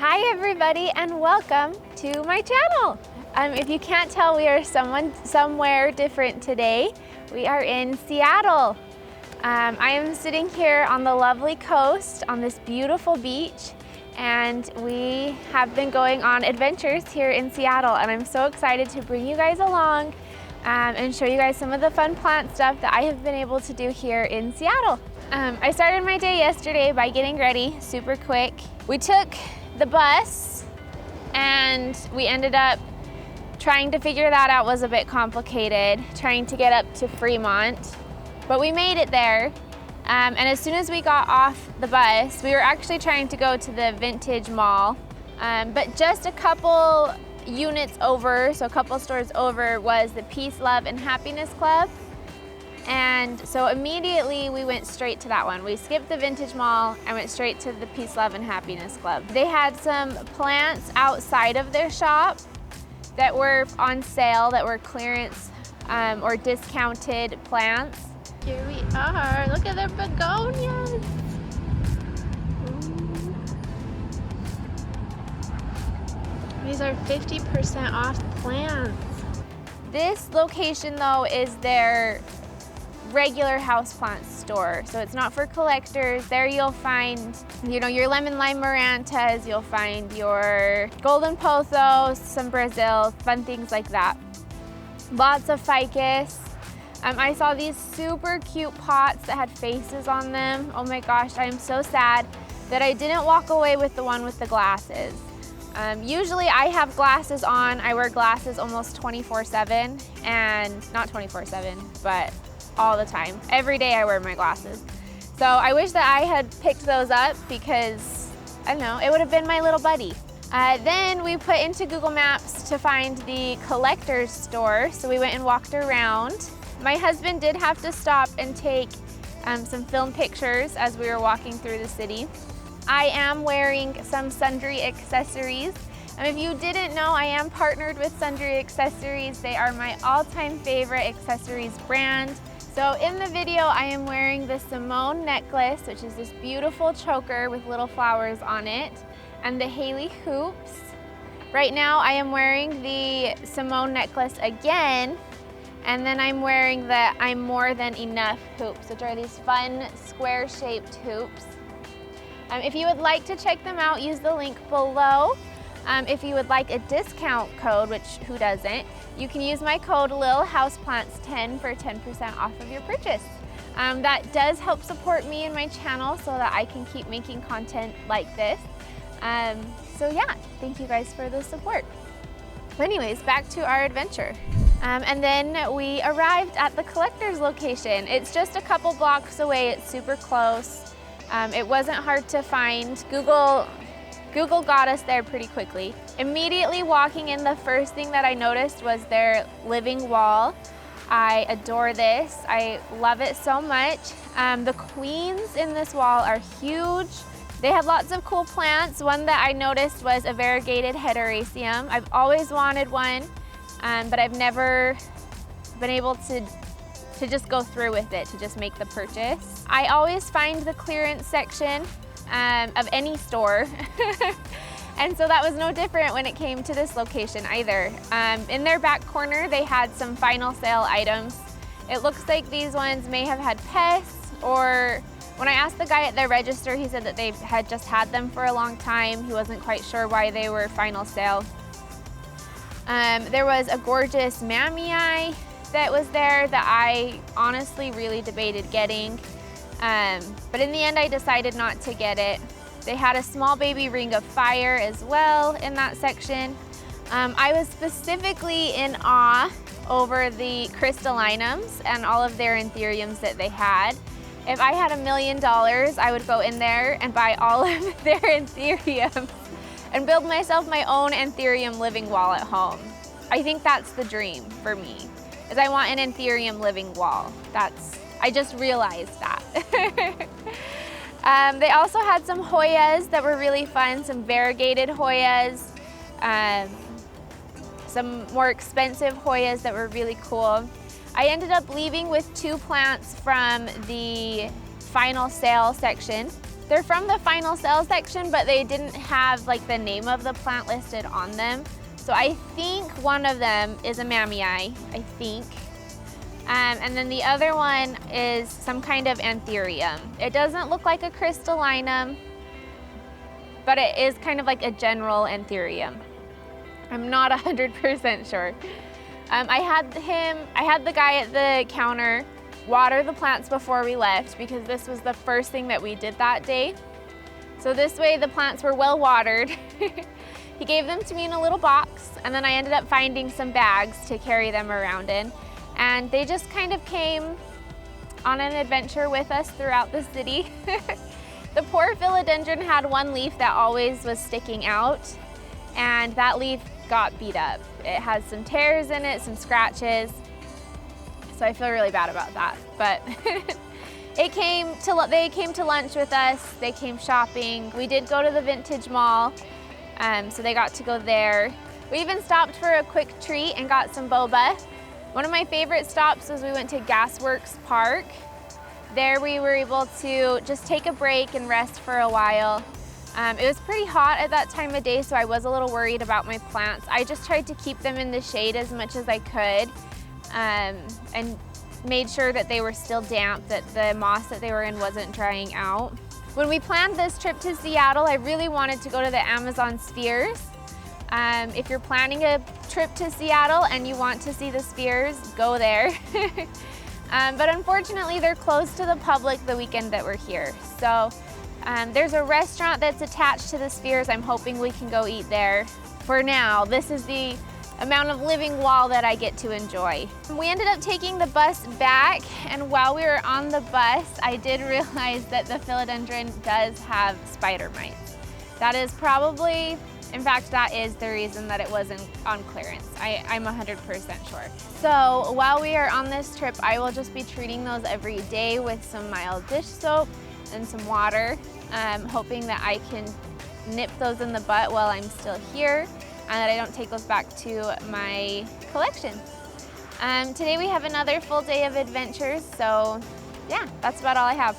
Hi everybody and welcome to my channel. If you can't tell, we are somewhere different today. We are in Seattle. I am sitting here on the lovely coast on this beautiful beach, and we have been going on adventures here in Seattle, and I'm so excited to bring you guys along and show you guys some of the fun plant stuff that I have been able to do here in Seattle. I started my day yesterday by getting ready super quick. We took the bus and we ended up trying to figure that out. Was a bit complicated, trying to get up to Fremont, but we made it there. And as soon as we got off the bus, we were actually trying to go to the Vintage Mall, but just a couple units over, so a couple stores over, was the Peace, Love, and Happiness Club. And so immediately we went straight to that one. We skipped the Vintage Mall and went straight to the Peace, Love, and Happiness Club. They had some plants outside of their shop that were on sale, that were clearance or discounted plants. Here we are, look at their begonias. Ooh. These are 50% off plants. This location though is their regular houseplant store, so it's not for collectors. There you'll find, you know, your lemon lime marantas, you'll find your golden pothos, some Brazils, fun things like that. Lots of ficus. I saw these super cute pots that had faces on them. Oh my gosh, I am so sad that I didn't walk away with the one with the glasses. Usually I have glasses on. I wear glasses almost 24/7, and not 24/7, but all the time. Every day I wear my glasses. So I wish that I had picked those up because, I don't know, it would have been my little buddy. Then we put into Google Maps to find the collector's store. So we went and walked around. My husband did have to stop and take some film pictures as we were walking through the city. I am wearing some Sundree Accessories. And if you didn't know, I am partnered with Sundree Accessories. They are my all-time favorite accessories brand. So in the video, I am wearing the Simone necklace, which is this beautiful choker with little flowers on it, and the Haley hoops. Right now, I am wearing the Simone necklace again, and then I'm wearing the I'm More Than Enough hoops, which are these fun square-shaped hoops. If you would like to check them out, use the link below. If you would like a discount code, which who doesn't, you can use my code LILHouseplants10 for 10% off of your purchase. That does help support me and my channel so that I can keep making content like this. So yeah, thank you guys for the support. Anyways, back to our adventure. And then we arrived at the collector's location. It's just a couple blocks away, it's super close. It wasn't hard to find. Google got us there pretty quickly. Immediately walking in, the first thing that I noticed was their living wall. I adore this. I love it so much. The queens in this wall are huge. They had lots of cool plants. One that I noticed was a variegated heteroraceum. I've always wanted one, but I've never been able to just go through with it, to just make the purchase. I always find the clearance section of any store. And so that was no different when it came to this location either. In their back corner, they had some final sale items. It looks like these ones may have had pests, or when I asked the guy at their register, he said that they had just had them for a long time. He wasn't quite sure why they were final sale. There was a gorgeous mammei that was there that I honestly really debated getting. But in the end, I decided not to get it. They had a small baby ring of fire as well in that section. I was specifically in awe over the crystallinums and all of their anthuriums that they had. If I had $1 million, I would go in there and buy all of their anthuriums and build myself my own anthurium living wall at home. I think that's the dream for me, is I want an anthurium living wall. I just realized that. They also had some Hoyas that were really fun, some variegated Hoyas, some more expensive Hoyas that were really cool. I ended up leaving with 2 plants from the final sale section. They're from the final sales section, but they didn't have like the name of the plant listed on them. So I think one of them is a mammii, I think. And then the other one is some kind of Antherium. It doesn't look like a crystallinum, but it is kind of like a general Antherium. I'm not 100% sure. I had the guy at the counter water the plants before we left because this was the first thing that we did that day. So this way the plants were well watered. He gave them to me in a little box, and then I ended up finding some bags to carry them around in. And they just kind of came on an adventure with us throughout the city. The poor philodendron had one leaf that always was sticking out, and that leaf got beat up. It has some tears in it, some scratches, so I feel really bad about that. But they came to lunch with us, they came shopping. We did go to the vintage mall, so they got to go there. We even stopped for a quick treat and got some boba. One of my favorite stops was we went to Gasworks Park. There we were able to just take a break and rest for a while. It was pretty hot at that time of day, so I was a little worried about my plants. I just tried to keep them in the shade as much as I could, and made sure that they were still damp, that the moss that they were in wasn't drying out. When we planned this trip to Seattle, I really wanted to go to the Amazon spheres. If you're planning a trip to Seattle and you want to see the spheres, go there. But unfortunately, they're closed to the public the weekend that we're here. So there's a restaurant that's attached to the spheres. I'm hoping we can go eat there. For now, this is the amount of living wall that I get to enjoy. We ended up taking the bus back, and while we were on the bus, I did realize that the philodendron does have spider mites. That is probably, in fact, that is the reason that it wasn't on clearance. I'm 100% sure. So while we are on this trip, I will just be treating those every day with some mild dish soap and some water, hoping that I can nip those in the butt while I'm still here, and that I don't take those back to my collection. Today we have another full day of adventures, so yeah, that's about all I have.